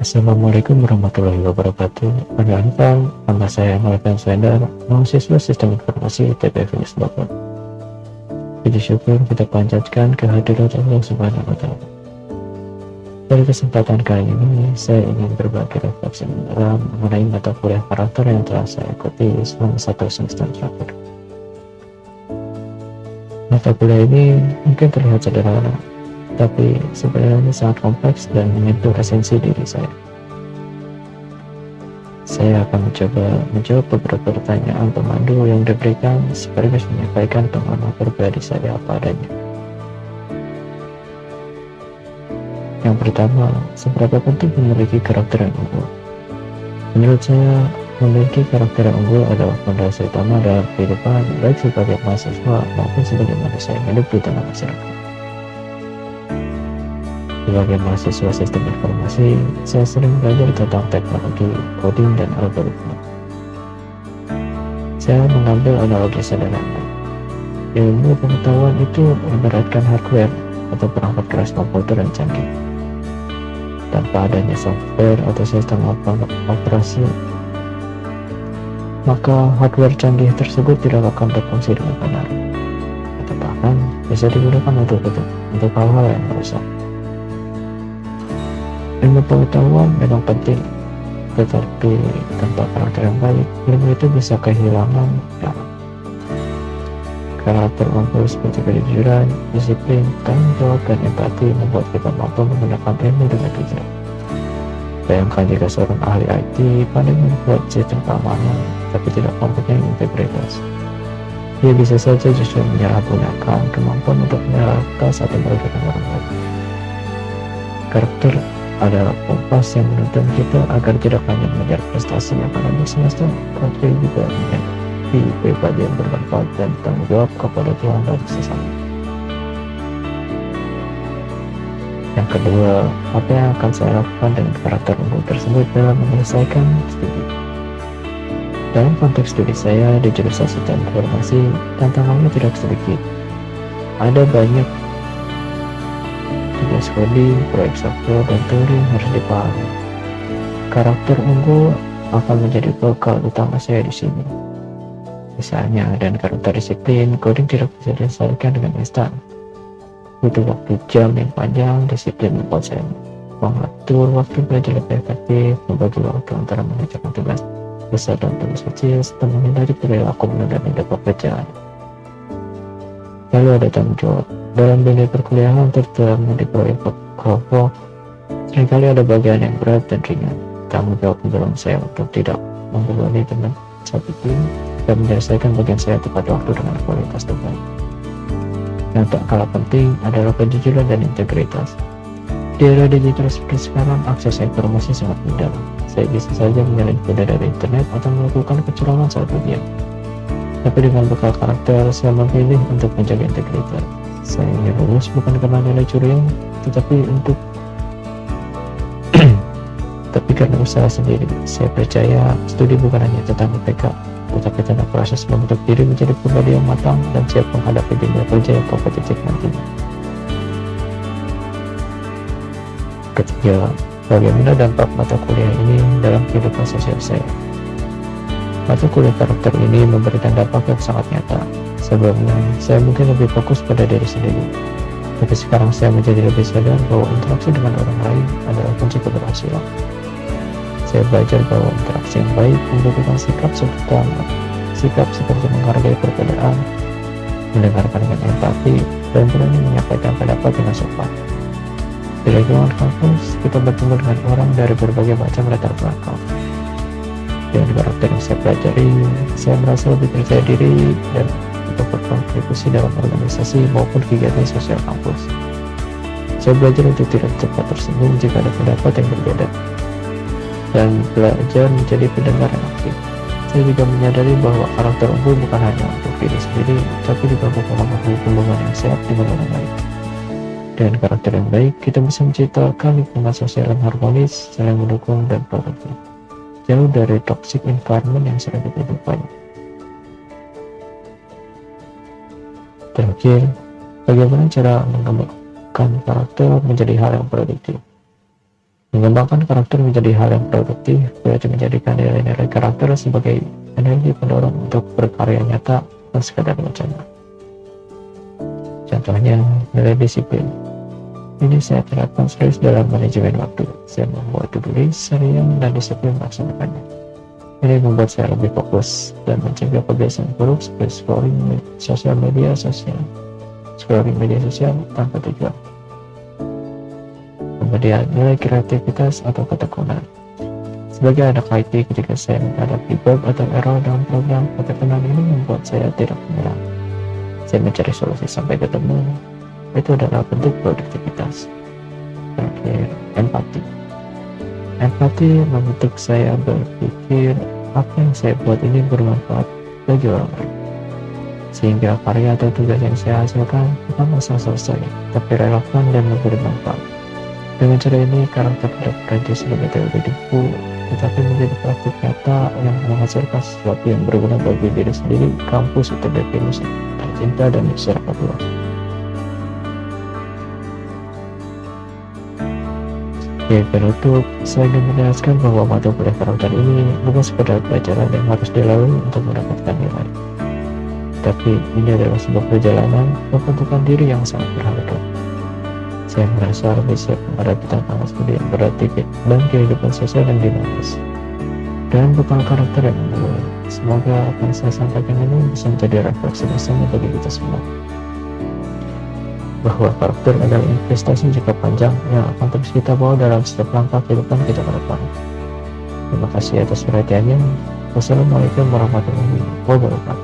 Assalamualaikum warahmatullahi wabarakatuh. Perkenalkan, nama saya Malkan Swendar, mahasiswa Sistem Informasi ITB Unis Bogor. Puji syukur kita panjatkan kehadiran Allah Subhanahu wa Ta'ala. Pada kesempatan kali ini, saya ingin berbagi refleksi mendalam mengenai mata kuliah karakter yang telah saya ikuti selama 1 semester terakhir. Mata kuliah ini mungkin terlihat sederhana, tapi sebenarnya sangat kompleks dan menyentuh esensi diri saya. Saya akan mencoba menjawab beberapa pertanyaan pemandu yang diberikan sekaligus menyampaikan pengalaman pribadi saya apa adanya. Yang pertama, seberapa penting memiliki karakter yang unggul? Menurut saya, memiliki karakter yang unggul adalah fondasi utama dalam kehidupan baik sebagai mahasiswa maupun sebagai manusia yang hidup di tengah masyarakat. Sebagai mahasiswa sistem informasi, saya sering belajar tentang teknologi, coding, dan algoritma. Saya mengambil analogi sederhana. Ilmu pengetahuan itu ibaratkan hardware atau perangkat keras komputer yang canggih. Tanpa adanya software atau sistem operasi, maka hardware canggih tersebut tidak akan berfungsi dengan benar, atau bahkan bisa digunakan untuk hal-hal yang merusak. Ilmu pengetahuan memang penting, tetapi tanpa karakter yang baik, ilmu itu bisa kehilangan karakter unggul seperti kejujuran, disiplin, tanggung jawab, dan empati membuat kita mampu menggunakan ilmu dengan bijak. Bayangkan jika seorang ahli IT pandai membuat sistem keamanan, tapi tidak mempunyai integritas. Dia bisa saja justru menyalahgunakan kemampuan untuk menyalahkan atau merugikan orang lain. Karakter adalah kompas yang menuntun kita agar tidak hanya mengejar prestasi akademik semesta, tapi juga menjadi pribadi yang bermanfaat dan tanggung jawab kepada Tuhan dan sesama. Yang kedua, apa yang akan saya lakukan dengan karakter unggul tersebut dalam menyelesaikan studi? Dalam konteks studi saya di jurusan Sistem Informasi, tantangannya tidak sedikit. Ada banyak tugas coding, proyek software, dan teori yang harus dipahami. Karakter unggul akan menjadi bekal utama saya di sini. Misalnya, dan karakter disiplin, coding tidak bisa diselesaikan dengan instan. Butuh waktu jam yang panjang. Disiplin membuat saya mengatur waktu belajar lebih efektif, membagi waktu antara mengerjakan tugas besar dan tugas kecil, serta menghindari perilaku menunda pekerjaan. Lalu ada tanggung jawab. Dalam dunia perkuliahan, terutama di proyek kelompok, seringkali ada bagian yang berat dan ringan. Tanggung jawab mendorong saya untuk tidak membebani teman satu tim dan menyelesaikan bagian saya tepat waktu dengan kualitas terbaik. Yang tak kalah penting adalah kejujuran dan integritas. Di era digital seperti sekarang, akses informasi sangat mudah. Saya bisa saja menyalin benda dari internet atau melakukan kecurangan saat ujian. Tapi dengan bekal karakter, saya memilih untuk menjaga integritas. Saya ingin lulus bukan karena nilai curian, tetapi karena usaha sendiri. Saya percaya studi bukan hanya tentang IPK, tetapi tentang proses membentuk diri menjadi pribadi yang matang dan siap menghadapi dunia kerja yang kompetitif nantinya. Ketiga, bagaimana dampak mata kuliah ini dalam kehidupan sosial saya? Mata kuliah karakter ini memberikan dampak yang sangat nyata. Sebelumnya, saya mungkin lebih fokus pada diri sendiri. Tapi sekarang saya menjadi lebih sadar bahwa interaksi dengan orang lain adalah kunci keberhasilan. Saya belajar bahwa interaksi yang baik membutuhkan sikap seperti menghargai perbedaan, mendengarkan dengan empati, dan berani menyampaikan pendapat dengan sopan. Di lingkungan kampus, kita bertemu dengan orang dari berbagai macam latar belakang. Dengan karakter yang saya pelajari, saya merasa lebih percaya diri dan untuk berkontribusi dalam organisasi maupun kegiatan sosial kampus. Saya belajar untuk tidak cepat tersinggung jika ada pendapat yang berbeda, dan belajar menjadi pendengar yang aktif. Saya juga menyadari bahwa karakter unggul bukan hanya untuk diri sendiri, tapi juga untuk membangun hubungan yang sehat dengan orang lain. Dengan karakter yang baik, kita bisa menciptakan lingkungan sosial yang harmonis, saling mendukung, dan produktif, jauh dari toxic environment yang sering kita jumpai. Terakhir, bagaimana cara mengembangkan karakter menjadi hal yang produktif? Mengembangkan karakter menjadi hal yang produktif, berarti menjadikan nilai-nilai karakter sebagai energi pendorong untuk berkarya nyata dan sekadar wacana. Contohnya, nilai disiplin. Ini saya terapkan serius dalam manajemen waktu. Saya membuat to-do list harian dan disiplin melaksanakannya. Ini membuat saya lebih fokus dan mencegah kebiasaan buruk seperti scrolling media sosial tanpa tujuan. Kemudian nilai kreativitas atau ketekunan. Sebagai anak IT, ketika saya menghadapi bug atau error dalam program, ketekunan ini membuat saya tidak menyerah. Saya mencari solusi sampai ketemu. Itu adalah bentuk produktivitas. Terakhir, empati. Empati membentuk saya berpikir apa yang saya buat ini bermanfaat bagi orang lain, sehingga karya atau tugas yang saya hasilkan bukan asal selesai, tapi relevan dan memberi manfaat. Dengan cara ini, karakter tidak berhenti sebagai teori di buku, tetapi menjadi praktik nyata yang menghasilkan sesuatu yang berguna bagi diri sendiri, kampus, atau definisi, cinta, dan masyarakat luas. Di penutup, saya ingin menjelaskan bahwa mata kuliah karakter ini bukan sekedar pelajaran yang harus dilalui untuk mendapatkan nilai, tapi ini adalah sebuah perjalanan pembentukan diri yang sangat berharga. Saya merasa lebih siap menghadapi tantangan studi yang berat dan kehidupan sosial yang dinamis. Dan bekal karakter yang unggul, semoga apa yang saya sampaikan ini bisa menjadi refleksi bersama bagi kita semua, bahwa karakter adalah investasi jangka panjang yang akan terus kita bawa dalam setiap langkah kehidupan kita ke depan. Terima kasih atas perhatiannya. Wassalamualaikum warahmatullahi wabarakatuh.